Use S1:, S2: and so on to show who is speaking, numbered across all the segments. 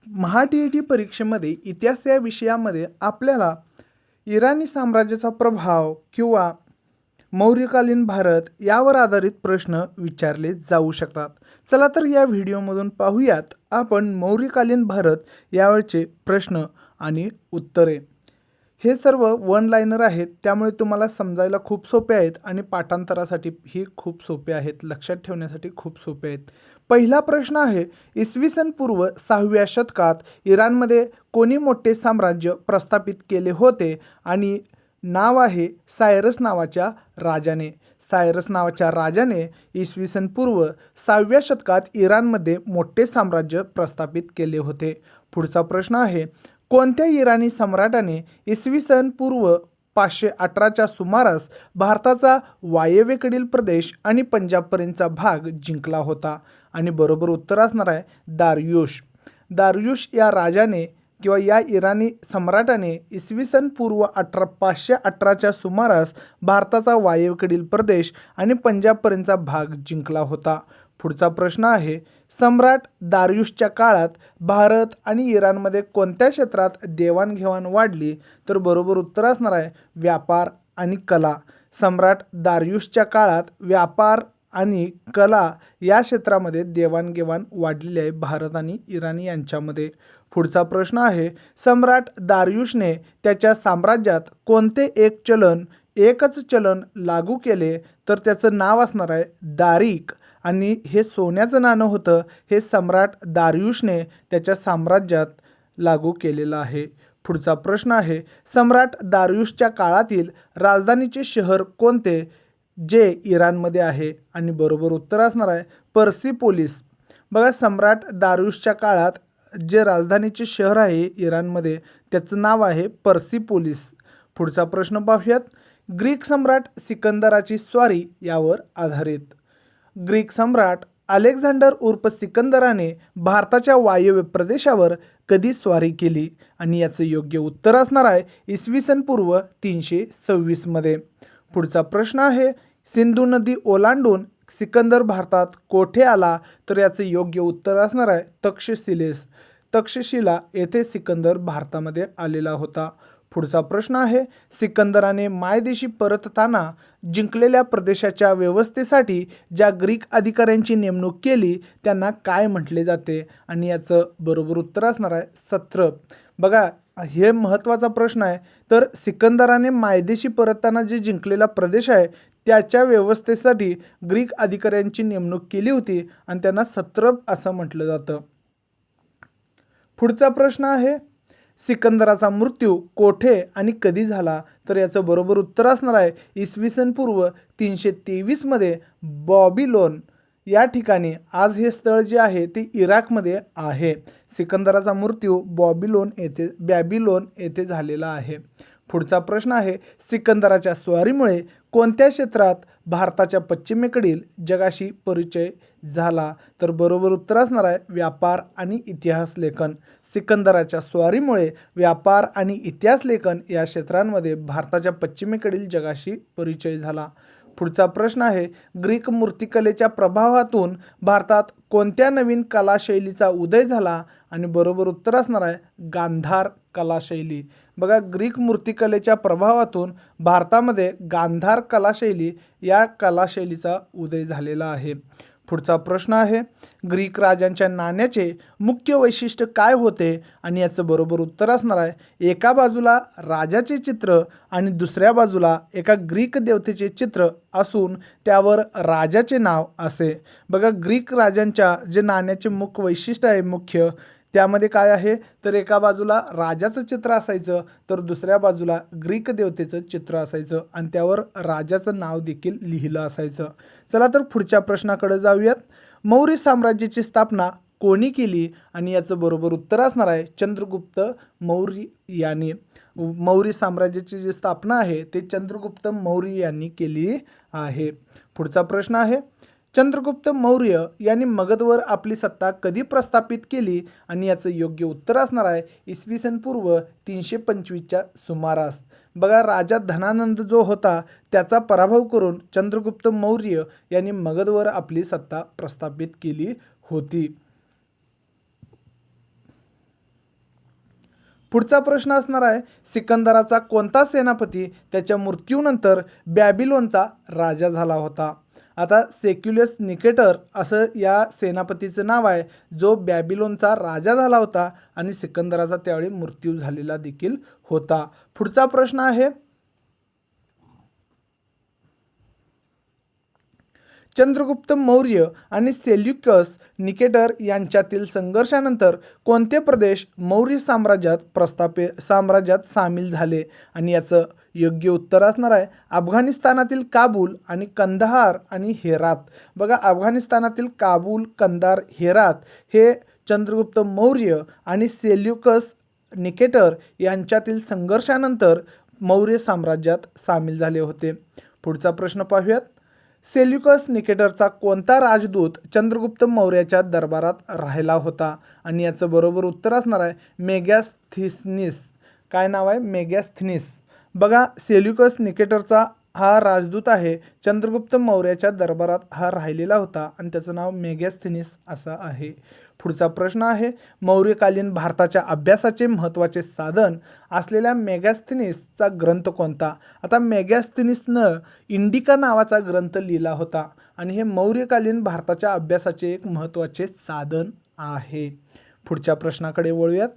S1: महा-टी-ई-टी परीक्षेमध्ये इतिहास या विषयामध्ये आपल्याला इराणी साम्राज्याचा प्रभाव किंवा मौर्यकालीन भारत यावर आधारित प्रश्न विचारले जाऊ शकतात. चला तर या व्हिडिओमधून पाहूयात आपण मौर्यकालीन भारत यावरचे प्रश्न आणि उत्तरे. हे सर्व वन लाइनर आहेत, त्यामुळे तुम्हाला समजायला खूप सोपे आहेत आणि पाठांतरासाठी ही खूप सोपे आहेत, लक्षात ठेवण्यासाठी खूप सोपे आहेत. पहिला प्रश्न आहे, इसवी सन पूर्व 6व्या शतकात इराणमध्ये कोणी मोठे साम्राज्य प्रस्थापित केले होते? आणि नाव आहे सायरस नावाच्या राजाने. सायरस नावाच्या राजाने इसवी सन पूर्व 6व्या शतकात इराणमध्ये मोठे साम्राज्य प्रस्थापित केले होते. पुढचा प्रश्न आहे, कोणत्या इराणी सम्राटाने इसवी सन पूर्व 518च्या सुमारास भारताचा वायव्येकडील प्रदेश आणि पंजाबपर्यंतचा भाग जिंकला होता? आणि बरोबर उत्तर असणार आहे दारियुश. दारियुश या राजाने किंवा या इराणी सम्राटाने इसवी सन पूर्व 518च्या सुमारास भारताचा वायव्येकडील प्रदेश आणि पंजाबपर्यंतचा भाग जिंकला होता. पुढचा प्रश्न आहे, सम्राट दारियुशच्या काळात भारत आणि इराणमध्ये कोणत्या क्षेत्रात देवाणघेवाण वाढली? तर बरोबर उत्तर असणार आहे व्यापार आणि कला. सम्राट दारियुशच्या काळात व्यापार आणि कला या क्षेत्रामध्ये देवाणघेवाण वाढलेली आहे भारत आणि इराण यांच्यामध्ये. पुढचा प्रश्न आहे, सम्राट दारियुशने त्याच्या साम्राज्यात कोणते एकच चलन लागू केले? तर त्याचं नाव असणार आहे दारिक आणि हे सोन्याचं नाणं होतं. हे सम्राट दारियुशने त्याच्या साम्राज्यात लागू केलेलं आहे. पुढचा प्रश्न आहे, सम्राट दारियुशच्या काळातील राजधानीचे शहर कोणते जे इराणमध्ये आहे? आणि बरोबर उत्तर असणार आहे पर्सिपोलिस. बघा, सम्राट दारियुशच्या काळात जे राजधानीचे शहर आहे इराणमध्ये त्याचं नाव आहे पर्सिपोलिस. पुढचा प्रश्न पाहूयात, ग्रीक सम्राट सिकंदराची स्वारी यावर आधारित. ग्रीक सम्राट अलेक्झांडर उर्फ सिकंदराने भारताच्या वायव्य प्रदेशावर कधी स्वारी केली? आणि याचं योग्य उत्तर असणार आहे इसवी सन पूर्व 326 मध्ये. पुढचा प्रश्न आहे, सिंधू नदी ओलांडून सिकंदर भारतात कोठे आला? तर याचं योग्य उत्तर असणार आहे तक्षशिलेस. तक्षशिला येथे सिकंदर भारतामध्ये आलेला होता. पुढचा प्रश्न आहे, सिकंदराने मायदेशी परतताना जिंकलेल्या प्रदेशाच्या व्यवस्थेसाठी ज्या ग्रीक अधिकाऱ्यांची नेमणूक केली त्यांना काय म्हटले जाते? आणि याचं बरोबर उत्तर असणार आहे सत्रप. बघा, हे महत्त्वाचा प्रश्न आहे. तर सिकंदराने मायदेशी परतताना जे जिंकलेला प्रदेश आहे त्याच्या व्यवस्थेसाठी ग्रीक अधिकाऱ्यांची नेमणूक केली होती आणि त्यांना सत्रप असं म्हटलं जातं. पुढचा प्रश्न आहे, सिकंदराचा मृत्यू कोठे आणि कधी झाला? तर याचं बरोबर उत्तर असणार आहे इसवी सन पूर्व 323 मध्ये बॅबिलोन या ठिकाणी. आज हे स्थळ जे आहे ते इराकमध्ये आहे. सिकंदराचा मृत्यू बॅबिलोन येथे झालेला आहे. पुढचा प्रश्न आहे, सिकंदराच्या स्वारीमुळे कोणत्या क्षेत्रात भारताच्या पश्चिमेकडील जगाशी परिचय झाला? तर बरोबर उत्तर असणार आहे व्यापार आणि इतिहास लेखन. सिकंदराच्या स्वारीमुळे व्यापार आणि इतिहास लेखन या क्षेत्रांमध्ये भारताच्या पश्चिमेकडील जगाशी परिचय झाला. पुढचा प्रश्न आहे, ग्रीक मूर्तिकलेच्या प्रभावातून भारतात कोणत्या नवीन कलाशैलीचा उदय झाला? आणि बरोबर उत्तर असणार आहे गांधार कलाशैली. बघा, ग्रीक मूर्तिकलेच्या प्रभावातून भारतामध्ये गांधार कलाशैली या कलाशैलीचा उदय झालेला आहे. पुढचा प्रश्न आहे, ग्रीक राजांच्या नाण्याचे मुख्य वैशिष्ट्य काय होते? आणि याचं बरोबर उत्तर असणार आहे एका बाजूला राजाचे चित्र आणि दुसऱ्या बाजूला एका ग्रीक देवतेचे चित्र असून त्यावर राजाचे नाव असे. बघा, ग्रीक राजांच्या जे नाण्याचे मुख्य वैशिष्ट्य आहे त्यामध्ये काय आहे? तर एका बाजूला राजाचं चित्र असायचं तर दुसऱ्या बाजूला ग्रीक देवतेचं चित्र असायचं आणि त्यावर राजाचं नाव देखील लिहिलं असायचं. चला तर पुढच्या प्रश्नाकडे जाऊयात. मौर्य साम्राज्याची स्थापना कोणी केली? आणि याचं बरोबर उत्तर असणार आहे चंद्रगुप्त मौर्य यांनी. मौर्य साम्राज्याची जी स्थापना आहे ते चंद्रगुप्त मौर्य यांनी केली आहे. पुढचा प्रश्न आहे, चंद्रगुप्त मौर्य यांनी मगधवर आपली सत्ता कधी प्रस्थापित केली? आणि याचं योग्य उत्तर असणार आहे इसवी सन पूर्व 325च्या सुमारास. बघा, राजा धनानंद जो होता त्याचा पराभव करून चंद्रगुप्त मौर्य यांनी मगधवर आपली सत्ता प्रस्थापित केली होती. पुढचा प्रश्न असणार आहे, सिकंदराचा कोणता सेनापती त्याच्या मृत्यूनंतर बॅबिलोनचा राजा झाला होता? आता सेक्युलस निकेटर असं या सेनापतीचं नाव आहे, जो बॅबिलोनचा राजा झाला होता आणि सिकंदराचा त्यावेळी मृत्यू झालेला देखील होता. पुढचा प्रश्न आहे, चंद्रगुप्त मौर्य आणि सेल्युकस निकेटर यांच्यातील संघर्षानंतर कोणते प्रदेश मौर्य साम्राज्यात सामील झाले? आणि याचं योग्य उत्तर असणार आहे अफगाणिस्तानातील काबूल आणि कंदाहार आणि हेरात. बघा, अफगाणिस्तानातील काबूल, कंदार, हेरात हे चंद्रगुप्त मौर्य आणि सेल्युकस निकेटर यांच्यातील संघर्षानंतर मौर्य साम्राज्यात सामील झाले होते. पुढचा प्रश्न पाहूयात, सेल्युकस निकेटरचा कोणता राजदूत चंद्रगुप्त मौर्याच्या दरबारात राहिला होता? आणि याचं बरोबर उत्तर असणार आहे मेगॅस्थनीस. काय नाव आहे? मेगॅस्थनीस. बघा, सेल्युकस निकेटरचा हा राजदूत आहे, चंद्रगुप्त मौर्याच्या दरबारात हा राहिलेला होता आणि त्याचं नाव मेगॅस्थनीस असं आहे. पुढचा प्रश्न आहे, मौर्यकालीन भारताच्या अभ्यासाचे महत्त्वाचे साधन असलेल्या मेगॅस्थनीसचा ग्रंथ कोणता? आता मेगॅस्थनीसनं इंडिका नावाचा ग्रंथ लिहिला होता आणि हे मौर्यकालीन भारताच्या अभ्यासाचे एक महत्त्वाचे साधन आहे. पुढच्या प्रश्नाकडे वळूयात.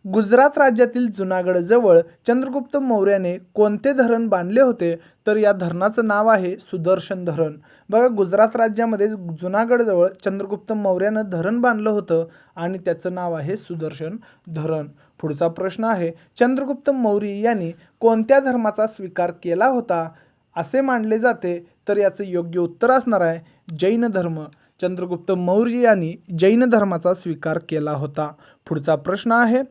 S1: गुजरात राज्यातील जुनागडजवळ चंद्रगुप्त मौर्याने कोणते धरण बांधले होते? तर या धरणाचं नाव आहे सुदर्शन धरण. बघा, गुजरात राज्यामध्ये जुनागडजवळ चंद्रगुप्त मौर्यानं धरण बांधलं होतं आणि त्याचं नाव आहे सुदर्शन धरण. पुढचा प्रश्न आहे, चंद्रगुप्त मौर्य यांनी कोणत्या धर्माचा स्वीकार केला होता असे मानले जाते? तर याचं योग्य उत्तर असणार आहे जैन धर्म. चंद्रगुप्त मौर्य यांनी जैन धर्माचा स्वीकार केला होता. पुढचा प्रश्न आहे,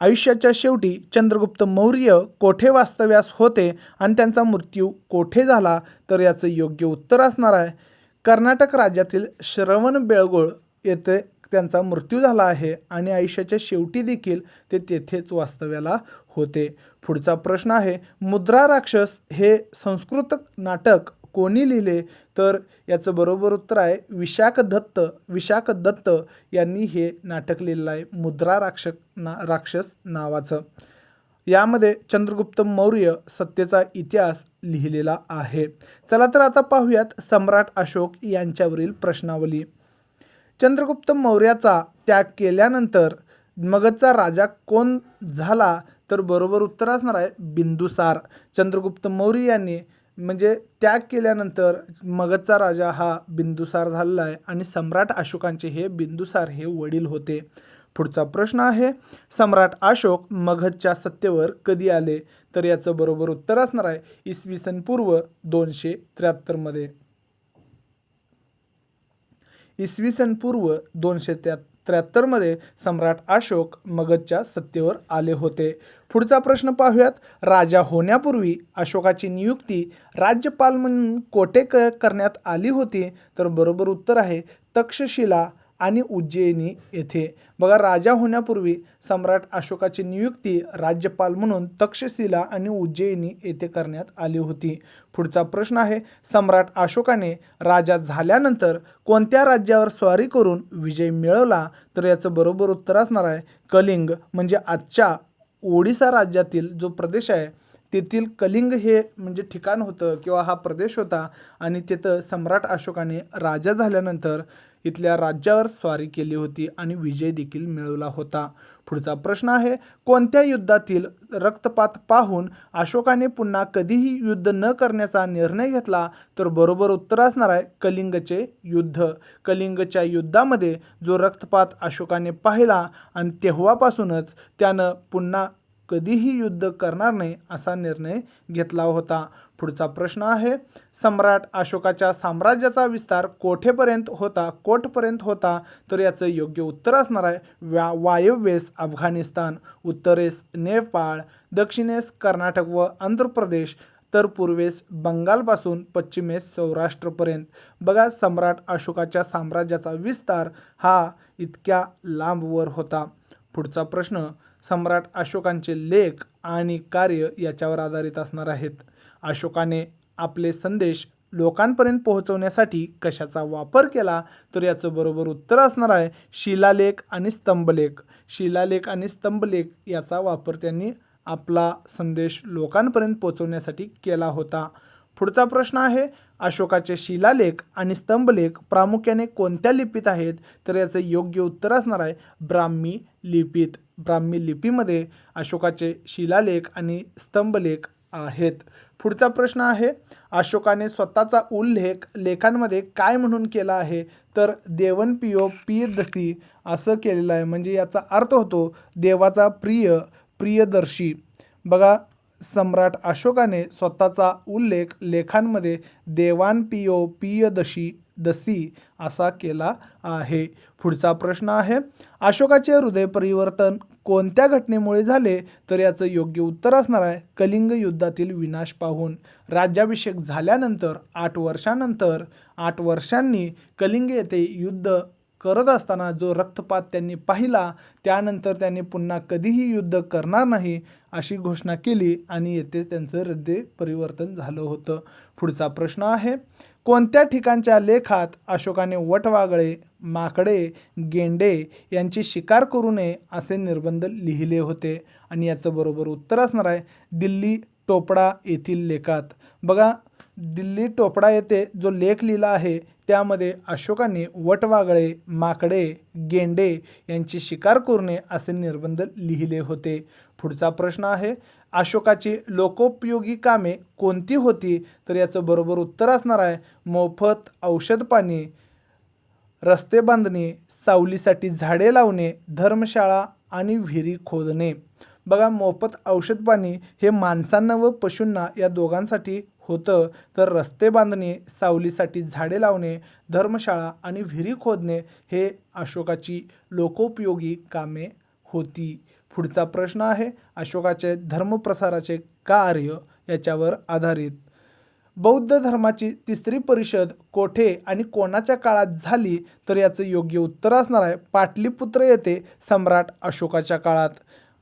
S1: आयुष्याच्या शेवटी चंद्रगुप्त मौर्य कोठे वास्तव्यास होते आणि त्यांचा मृत्यू कोठे झाला? तर याचं योग्य उत्तर असणार आहे कर्नाटक राज्यातील श्रवणबेळगोळ येथे त्यांचा मृत्यू झाला आहे आणि आयुष्याच्या शेवटी देखील ते तेथेच वास्तव्याला होते. पुढचा प्रश्न आहे, मुद्रा राक्षस हे संस्कृत नाटक कोणी लिहिले? तर याचं बरोबर उत्तर आहे विशाख दत्त यांनी हे नाटक लिहिलेलं आहे, मुद्रा राक्षस नावाचं. यामध्ये चंद्रगुप्त मौर्य सत्तेचा इतिहास लिहिलेला आहे. चला तर आता पाहूयात सम्राट अशोक यांच्यावरील प्रश्नावली. चंद्रगुप्त मौर्याचा त्याग केल्यानंतर मगधचा राजा कोण झाला? तर बरोबर उत्तर असणार आहे बिंदुसार. चंद्रगुप्त मौर्य यांनी म्हणजे त्याग केल्यानंतर मगधचा राजा हा बिंदुसार झालेला आहे आणि सम्राट अशोकांचे हे बिंदुसार हे वडील होते. पुढचा प्रश्न आहे, सम्राट अशोक मगधच्या सत्तेवर कधी आले? तर याचं बरोबर उत्तर असणार आहे इसवी सन पूर्व 273 मध्ये. इसवी सन पूर्व 273 मध्ये सम्राट अशोक मगधच्या सत्तेवर आले होते. पुढचा प्रश्न पाहूयात, राजा होण्यापूर्वी अशोकाची नियुक्ती राज्यपाल म्हणून कोठे करण्यात आली होती? तर बरोबर उत्तर आहे तक्षशिला आणि उज्जैनी येथे. बघा, राजा होण्यापूर्वी सम्राट अशोकाची नियुक्ती राज्यपाल म्हणून तक्षशिला आणि उज्जैनी येथे करण्यात आली होती. पुढचा प्रश्न आहे, सम्राट अशोकाने राजा झाल्यानंतर कोणत्या राज्यावर स्वारी करून विजय मिळवला? तर याचं बरोबर उत्तर असणार आहे कलिंग. म्हणजे आजच्या ओडिसा राज्यातील जो प्रदेश आहे तेथील कलिंग हे म्हणजे ठिकाण होतं किंवा हा प्रदेश होता आणि तिथं सम्राट अशोकाने राजा झाल्यानंतर इथल्या राज्यावर स्वारी केली होती आणि विजय देखील मिळवला होता. पुढचा प्रश्न आहे, कोणत्या युद्धातील रक्तपात पाहून अशोकाने पुन्हा कधीही युद्ध न करण्याचा निर्णय घेतला? तर बरोबर उत्तर असणार आहे कलिंगचे युद्ध. कलिंगच्या युद्धामध्ये जो रक्तपात अशोकाने पाहिला आणि तेव्हापासूनच त्यानं पुन्हा कधीही युद्ध करणार नाही असा निर्णय घेतला होता. पुढचा प्रश्न आहे, सम्राट अशोकाच्या साम्राज्याचा विस्तार कोठेपर्यंत होता? तर याचं योग्य उत्तर असणार आहे वायव्येस अफगाणिस्तान, उत्तरेस नेपाळ, दक्षिणेस कर्नाटक व आंध्र प्रदेश, तर पूर्वेस बंगालपासून पश्चिमेस सौराष्ट्रपर्यंत. बघा, सम्राट अशोकाच्या साम्राज्याचा विस्तार हा इतक्या लांबवर होता. पुढचा प्रश्न, सम्राट अशोकांचे लेख आणि कार्य याच्यावर आधारित असणार आहेत. अशोकाने आपले संदेश लोकांपर्यंत पोहोचवण्यासाठी कशाचा वापर केला? तर याचं बरोबर उत्तर असणार आहे शिलालेख आणि स्तंभलेख. शिलालेख आणि स्तंभलेख याचा वापर त्यांनी आपला संदेश लोकांपर्यंत पोहोचवण्यासाठी केला होता. पुढचा प्रश्न आहे अशोकाचे शिलालेख आणि स्तंभलेख प्रामुख्याने कोणत्या लिपीत आहेत? तर याचं योग्य उत्तर असणार आहे ब्राह्मी लिपीत. ब्राह्मी लिपीमध्ये अशोकाचे शिलालेख आणि स्तंभलेख आहेत. पुढचा प्रश्न आहे अशोकाने स्वतःचा उल्लेख लेखांमध्ये काय म्हणून केला आहे? तर देवन पियो पियदसी असं केलेलं आहे. म्हणजे याचा अर्थ होतो देवाचा प्रियदर्शी. बघा, सम्राट अशोकाने स्वतःचा उल्लेख लेखांमध्ये देवान पियो पियदसी असा केला आहे. पुढचा प्रश्न आहे अशोकाचे हृदय परिवर्तन कोणत्या घटनेमुळे झाले? तर याचं योग्य उत्तर असणार आहे कलिंग युद्धातील विनाश पाहून. राज्याभिषेक झाल्यानंतर 8 वर्षांनी कलिंग येथे युद्ध करत असताना जो रक्तपात त्यांनी पाहिला, त्यानंतर त्यांनी पुन्हा कधीही युद्ध करणार नाही अशी घोषणा केली आणि येथे त्यांचं हृदय परिवर्तन झालं होतं. पुढचा प्रश्न आहे कोणत्या ठिकाणच्या लेखात अशोकाने वटवाघळे, माकडे, गेंडे यांची शिकार करू नये असे निर्बंध लिहिले होते? आणि याचं बरोबर उत्तर असणार आहे दिल्ली टोपडा येथील लेखात. बघा, दिल्ली टोपडा येथे जो लेख लिहिला आहे त्यामध्ये अशोकाने वटवाघळे, माकडे, गेंडे यांची शिकार करू नये असे निर्बंध लिहिले होते. पुढचा प्रश्न आहे अशोकाची लोकोपयोगी कामे कोणती होती? तर याचं बरोबर उत्तर असणार आहे मोफत औषध पाणी, रस्ते बांधणे, सावलीसाठी झाडे लावणे, धर्मशाळा आणि विहिरी खोदणे. बघा, मोफत औषध पाणी हे माणसांना व पशूंना या दोघांसाठी होतं, तर रस्ते बांधणे, सावलीसाठी झाडे लावणे, धर्मशाळा आणि विहिरी खोदणे हे अशोकाची लोकोपयोगी कामे होती. पुढचा प्रश्न आहे अशोकाचे धर्मप्रसाराचे कार्य याच्यावर आधारित. बौद्ध धर्माची तिसरी परिषद कोठे आणि कोणाच्या काळात झाली? तर याचं योग्य उत्तर असणार आहे पाटलीपुत्र येथे सम्राट अशोकाच्या काळात.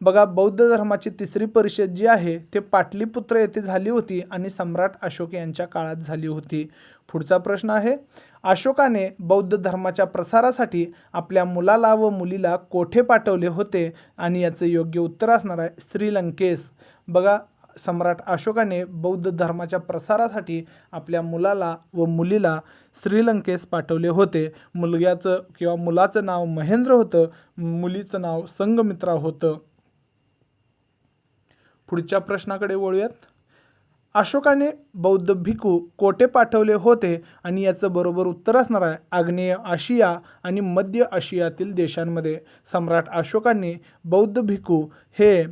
S1: बघा, बौद्ध धर्माची तिसरी परिषद जी आहे ते पाटलीपुत्र येथे झाली होती आणि सम्राट अशोक यांच्या काळात झाली होती. पुढचा प्रश्न आहे अशोकाने बौद्ध धर्माच्या प्रसारासाठी आपल्या मुलाला व मुलीला कोठे पाठवले होते? आणि याचं योग्य उत्तर असणार आहे श्रीलंकेस. बघा, सम्राट अशोकाने बौद्ध धर्माच्या प्रसारासाठी आपल्या मुलाला व मुलीला श्रीलंकेस पाठवले होते. मुलग्याचं किंवा मुलाचं नाव महेंद्र होतं, मुलीचं नाव संघमित्रा होतं. पुढच्या प्रश्नाकडे वळूयात. अशोकाने बौद्ध भिक्खू कोठे पाठवले होते? आणि याचं बरोबर उत्तर असणार आहे आग्नेय आशिया आणि मध्य आशियातील देशांमध्ये. सम्राट अशोकाने बौद्ध भिक्खू हे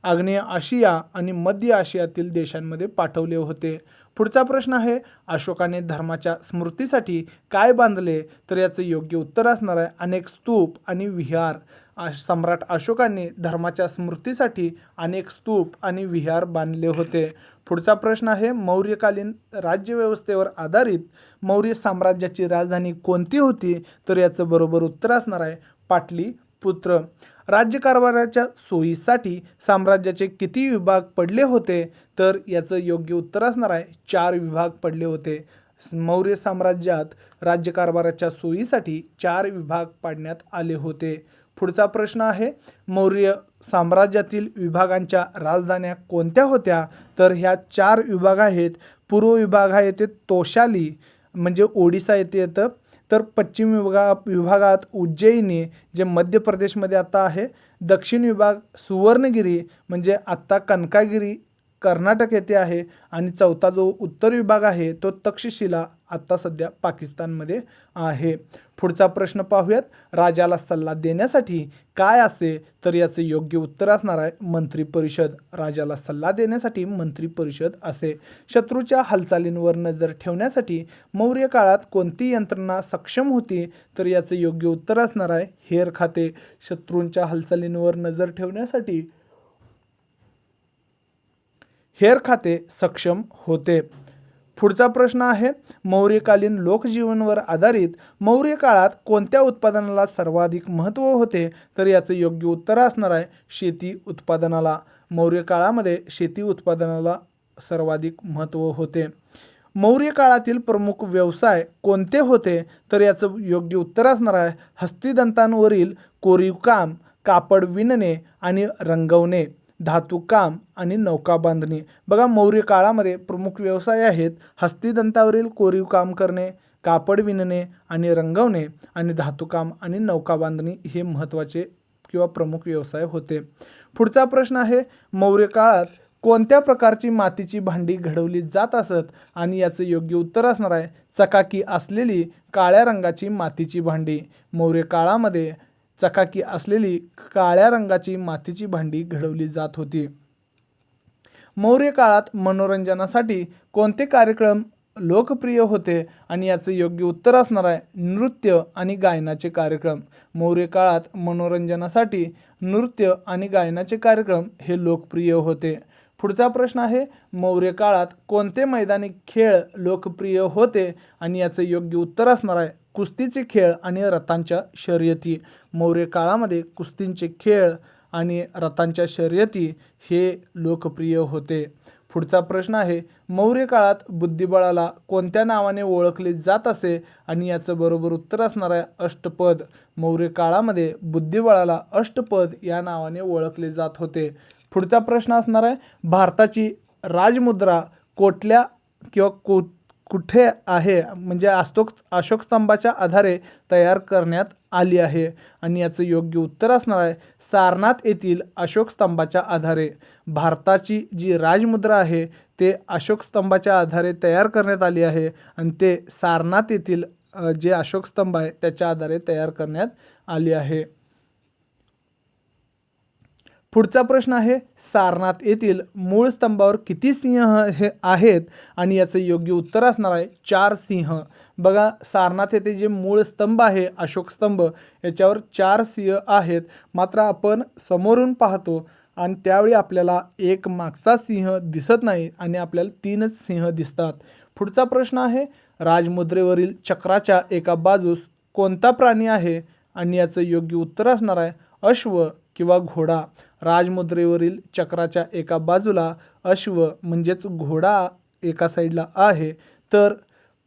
S1: आग्नेय आशिया आणि मध्य आशियातील देशांमध्ये पाठवले होते. पुढचा प्रश्न आहे अशोकाने धर्माच्या स्मृतीसाठी काय बांधले? तर याचं योग्य उत्तर असणार आहे अनेक स्तूप आणि विहार. सम्राट अशोकाने धर्माच्या स्मृतीसाठी अनेक स्तूप आणि विहार बांधले होते. पुढचा प्रश्न आहे मौर्यकालीन राज्यव्यवस्थेवर आधारित मौर्य साम्राज्याची राजधानी कोणती होती? तर याचं बरोबर उत्तर असणार आहे पाटलीपुत्र. राज्यकारभाराच्या सोयीसाठी साम्राज्याचे किती विभाग पडले होते? तर याचं योग्य उत्तर असणार आहे 4 विभाग पडले होते. मौर्य साम्राज्यात राज्यकारभाराच्या सोयीसाठी 4 विभाग पाडण्यात आले होते. पुढचा प्रश्न आहे मौर्य साम्राज्यातील विभागांच्या राजधान्या कोणत्या होत्या? तर ह्या 4 विभाग आहेत. पूर्व विभाग हा येथे तोशाली म्हणजे ओडिसा येथे येतं, तर पश्चिम विभागात उज्जैनी जे मध्य प्रदेशमध्ये आता आहे, दक्षिण विभाग सुवर्णगिरी म्हणजे आत्ता कनकागिरी कर्नाटक येथे आहे, आणि चौथा जो उत्तर विभाग आहे तो तक्षशिला आत्ता सध्या पाकिस्तानमध्ये आहे. पुढचा प्रश्न पाहूयात. राजाला सल्ला देण्यासाठी काय असे? तर याचं योग्य उत्तर असणार आहे मंत्रिपरिषद. राजाला सल्ला देण्यासाठी मंत्रिपरिषद असे. शत्रूच्या हालचालींवर नजर ठेवण्यासाठी मौर्य काळात कोणती यंत्रणा सक्षम होती? तर याचं योग्य उत्तर असणार आहे हेर खाते. शत्रूंच्या हालचालींवर नजर ठेवण्यासाठी हेर खाते सक्षम होते. पुढचा प्रश्न आहे मौर्यकालीन लोकजीवनवर आधारित मौर्य काळात कोणत्या उत्पादनाला सर्वाधिक महत्त्व होते? तर याचं योग्य उत्तर असणार आहे शेती उत्पादनाला. मौर्य काळामध्ये शेती उत्पादनाला सर्वाधिक महत्त्व होते. मौर्य काळातील प्रमुख व्यवसाय कोणते होते? तर याचं योग्य उत्तर असणार आहे हस्तिदंतांवरील कोरीवकाम, कापड विणणे आणि रंगवणे, धातुकाम आणि नौका बांधणी. बघा मौर्य काळामध्ये प्रमुख व्यवसाय आहेत हस्तिदंतावरील कोरीवकाम करणे, कापड विणणे आणि रंगवणे आणि धातुकाम आणि नौका बांधणी हे महत्त्वाचे किंवा प्रमुख व्यवसाय होते. पुढचा प्रश्न आहे मौर्य काळात कोणत्या प्रकारची मातीची भांडी घडवली जात असत? आणि याचं योग्य उत्तर असणार आहे चकाकी असलेली काळ्या रंगाची मातीची भांडी. मौर्य काळामध्ये चकाकी असलेली काळ्या रंगाची मातीची भांडी घडवली जात होती. मौर्य काळात मनोरंजनासाठी कोणते कार्यक्रम लोकप्रिय होते? आणि याचं योग्य उत्तर असणार आहे नृत्य आणि गायनाचे कार्यक्रम. मौर्य काळात मनोरंजनासाठी नृत्य आणि गायनाचे कार्यक्रम हे लोकप्रिय होते. पुढचा प्रश्न आहे मौर्य काळात कोणते मैदानी खेळ लोकप्रिय होते? आणि याचं योग्य उत्तर असणार आहे कुस्तीचे खेळ आणि रथांच्या शर्यती. मौर्य काळामध्ये कुस्तींचे खेळ आणि रथांच्या शर्यती हे लोकप्रिय होते. पुढचा प्रश्न आहे मौर्य काळात बुद्धिबळाला कोणत्या नावाने ओळखले जात असे? आणि याचं बरोबर उत्तर असणार आहे अष्टपद. मौर्य काळामध्ये बुद्धिबळाला अष्टपद या नावाने ओळखले जात होते. पुढचा प्रश्न असणार आहे भारताची राजमुद्रा कुठल्या किंवा कुठे आहे? म्हणजे अशोक स्तंभाच्या आधारे तयार करण्यात आली आहे. आणि याचं योग्य उत्तर असणार आहे सारनाथ येथील अशोक स्तंभाच्या आधारे. भारताची जी राजमुद्रा आहे ते अशोक स्तंभाच्या आधारे तयार करण्यात आली आहे आणि ते सारनाथ येथील जे अशोक स्तंभ आहे त्याच्या आधारे तयार करण्यात आली आहे. पुढचा प्रश्न आहे सारनाथ येथील मूळ स्तंभावर किती सिंह हे आहेत? आणि याचं योग्य उत्तर असणार आहे 4 सिंह. बघा सारनाथ येथे जे मूळ स्तंभ आहे अशोक स्तंभ याच्यावर 4 सिंह आहेत. मात्र आपण समोरून पाहतो आणि त्यावेळी आपल्याला एक मागचा सिंह दिसत नाही आणि आपल्याला 3च सिंह दिसतात. पुढचा प्रश्न आहे राजमुद्रेवरील चक्राच्या एका बाजूस कोणता प्राणी आहे? आणि याचं योग्य उत्तर असणार आहे अश्व किंवा घोडा. राजमुद्रेवरील चक्राच्या एका बाजूला अश्व म्हणजेच घोडा एका साईडला आहे. तर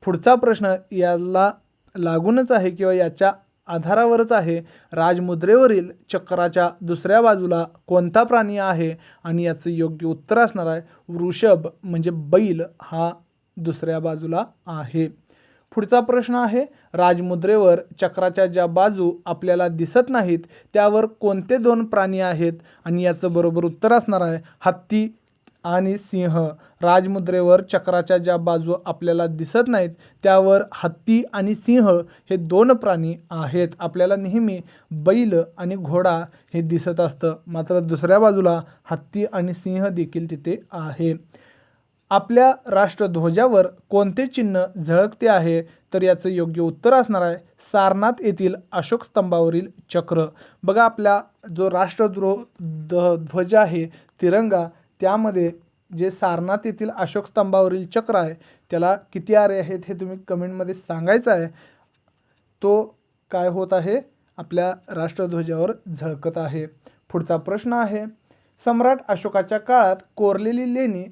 S1: पुढचा प्रश्न याला लागूनच आहे किंवा याच्या आधारावरच आहे राजमुद्रेवरील चक्राच्या दुसऱ्या बाजूला कोणता प्राणी आहे? आणि याचं योग्य उत्तर असणार आहे वृषभ म्हणजे बैल हा दुसऱ्या बाजूला आहे. पुढचा प्रश्न आहे राजमुद्रेवर चक्राच्या ज्या बाजू आपल्याला दिसत नाहीत त्यावर कोणते 2 प्राणी आहेत? आणि याचं बरोबर उत्तर असणार आहे हत्ती आणि सिंह. राजमुद्रेवर चक्राच्या ज्या बाजू आपल्याला दिसत नाहीत त्यावर हत्ती आणि सिंह हे 2 प्राणी आहेत. आपल्याला नेहमी बैल आणि घोडा हे दिसत असतं मात्र दुसऱ्या बाजूला हत्ती आणि सिंह देखील तिथे आहे. आपल्या राष्ट्रध्वजावर कोणते चिन्ह झळकते आहे? तर याचं योग्य उत्तर असणार आहे सारनाथ येथील अशोक स्तंभावरील चक्र. बघा आपला जो ध्वज आहे तिरंगा त्यामध्ये जे सारनाथ येथील अशोक स्तंभावरील चक्र आहे त्याला किती आरे आहेत हे तुम्ही कमेंटमध्ये सांगायचं आहे. तो काय होत आहे आपल्या राष्ट्रध्वजावर झळकत आहे. पुढचा प्रश्न आहे सम्राट अशोकाच्या काळात कोरलेली लेणी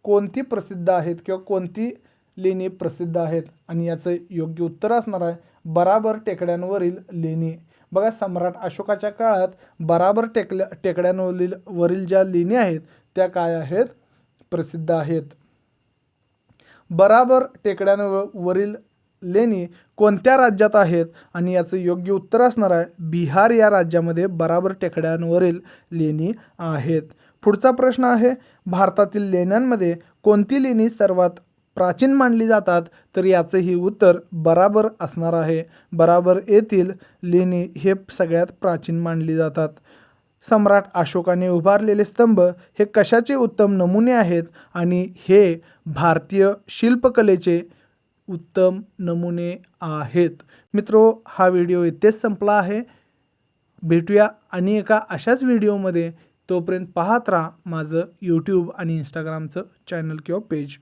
S1: कोणती प्रसिद्ध आहेत किंवा कोणती लेणी प्रसिद्ध आहेत? आणि याचं योग्य उत्तर असणार आहे बराबर टेकड्यांवरील लेणी. बघा सम्राट अशोकाच्या काळात बराबर टेकड्यांवरील ज्या लेणी आहेत त्या काय आहेत? प्रसिद्ध आहेत. बराबर टेकड्यांवरील लेणी कोणत्या राज्यात आहेत? आणि याचं योग्य उत्तर असणार आहे बिहार या राज्यामध्ये बराबर टेकड्यांवरील लेणी आहेत. पुढचा प्रश्न आहे भारतातील लेण्यांमध्ये कोणती लेणी सर्वात प्राचीन मानली जातात? तर याचंही उत्तर बराबर असणार आहे. बराबर येथील लेणी हे सगळ्यात प्राचीन मानली जातात. सम्राट अशोकाने उभारलेले स्तंभ हे कशाचे उत्तम नमुने आहेत? आणि हे भारतीय शिल्पकलेचे उत्तम नमुने आहेत. मित्रो हा व्हिडिओ इथेच संपला आहे. भेटूया आणि एका अशाच व्हिडिओमध्ये. तोपर्यंत पाहत राहा माझं यूट्यूब आणि इंस्टाग्रामचं चॅनल किंवा पेज.